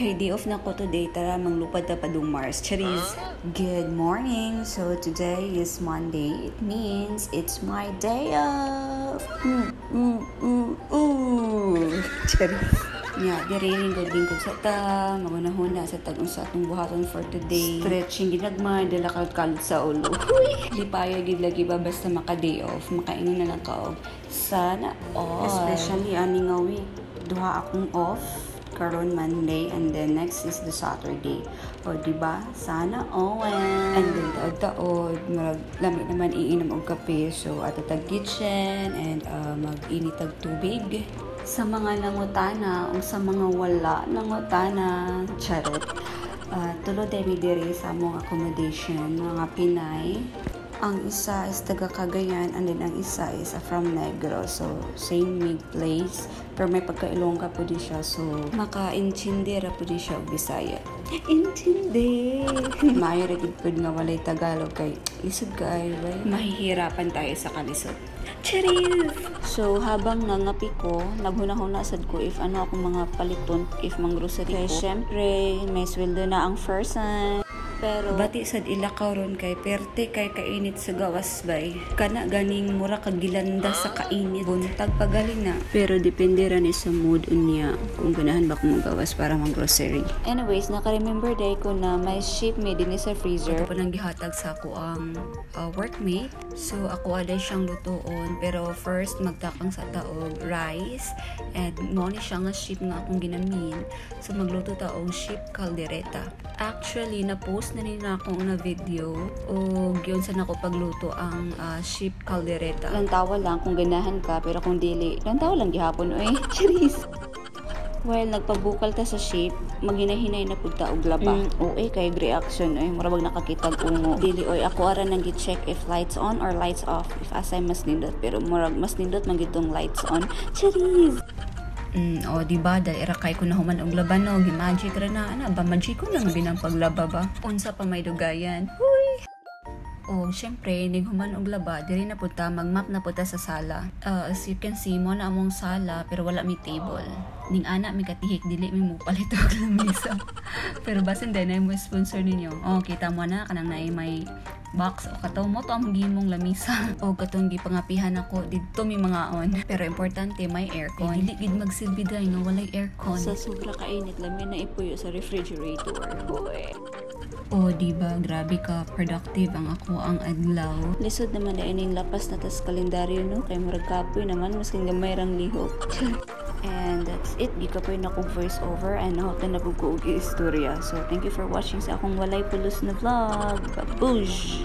Kay day off na ko today, tara manglupad ta padung Mars. Charis! Good morning! So today is Monday. It means it's my day off! Charis! Nya, diriling ko din ko sa ta, magunahuna sa tag sa atong buhaton for today. Stretching ginagmay, dala kalkalot sa ulo. Di payo gid lagi ba basta maka day off, makaingon na lang ka og sana all. Especially ani nga week, duha akong off karon Monday and then next is the Saturday. O diba? Sana all. And then taod-taod, lamig naman iinom og kape. So ato tag kitchen and mag-init tag tubig. Sa mga nangutana o sa mga wala nangutana, charot. Tulo demi diri sa among accommodation mga Pinay. Ang isa is taga Cagayan and then ang isa is from Negros. So, same mig place. Pero may pagka-Ilongga po di siya. So, maka-intindi ra po di siya o Bisaya. Intindi! Maayo rin po nga walay Tagalog kay lisod ka ay mahihirapan tayo sa kalisod. Charis! So, habang nangapi ko, naghuna-huna sad ko if ano akong mga paliton, if mang grocery ko. Kaya syempre, may sweldo na ang first time. Pero bati sad ilakaw ron kay perte kay kainit sa gawas bay. Kana ganing mura kag gilanda sa kainit. Buntag pagaling na. Pero depende ra ni sa mood unya kung ganahan ba ko magawas para mag-grocery. Anyways, naka-remember day ko na may sheep made din sa freezer. Ito pa nang gihatag sa ako ang workmate. So ako aday siyang lutoon pero first magtakang sa taog rice and mo ni siya nga sheep nga akong ginamin. So magluto ta og sheep caldereta. Actually na-post na nila akong na video o yun sa nako pagluto ang sheep caldereta. Lantawa lang kung ganahan ka pero kung dili, lantawa lang gihapon oy. Charis. While nagpabukal ta sa sheep, maginahinay na pud ta og laba. Oy kay reaction oy, mura bag nakakita og ungo. Dili oy ako ara nang gi-check if lights on or lights off. If asay mas nindot pero murag mas nindot man gitong lights on. Charis. O diba dahil irakay ko na human og laban no, gi-magic ra na ana ba magic ko nang binang paglaba ba. Unsa pa may dugayan. Huy. O syempre ning human og laba diri na pud ta magmap na pud ta sa sala. As you can see mo na among sala pero wala mi table. Ning ana mi katihik dili mi mo palit og lamisa. Pero basin din ay mo sponsor ninyo. Kita mo na kanang naay may box o kataw mo to ang gimong lamisa o katong gipangapihan ako didto mi mga on pero importante may aircon dili gid magsilbi day no walay aircon sa sobra kainit lamin na ipuyo sa refrigerator. O diba grabe ka productive ang ako ang adlaw. Lisod naman na ining lapas na tas kalendaryo no kay murag kapoy naman masking gamay rang lihok. And that's it. Di ka pa yun akong voice over and nahotan na bugo og istorya. So, thank you for watching sa akong walay pulos na vlog. Babush!